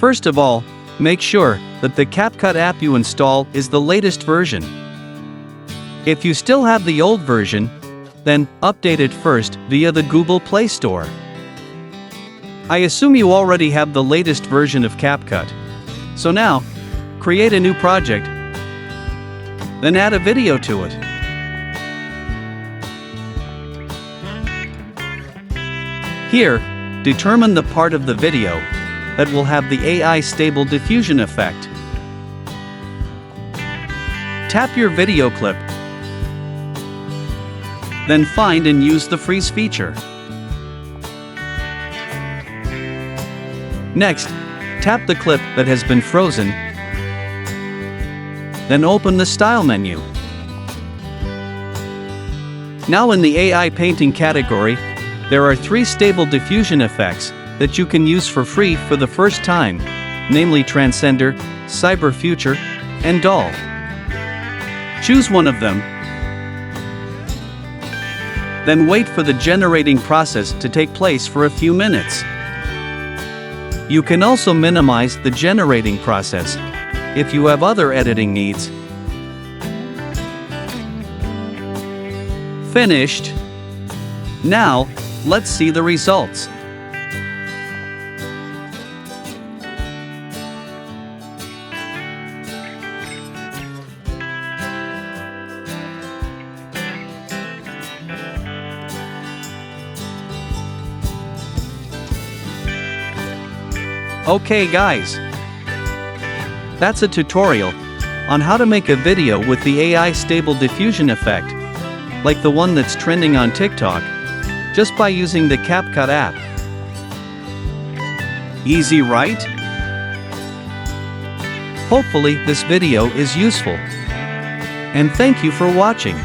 First of all, make sure that the CapCut app you install is the latest version. If you still have the old version, then update it first via the Google Play Store. I assume you already have the latest version of CapCut. So now, create a new project, then add a video to it. Here, determine the part of the video that will have the AI stable diffusion effect. Tap your video clip, then find and use the freeze feature. Next, tap the clip that has been frozen, then open the Style menu. Now in the AI painting category, there are 3 stable diffusion effects that you can use for free for the first time, namely Transcender, Cyber Future, and Doll. Choose one of them, then wait for the generating process to take place for a few minutes. You can also minimize the generating process if you have other editing needs. Finished. Now, let's see the results. Okay guys, that's a tutorial on how to make a video with the AI stable diffusion effect, like the one that's trending on TikTok, just by using the CapCut app. Easy, right? Hopefully this video is useful. And thank you for watching.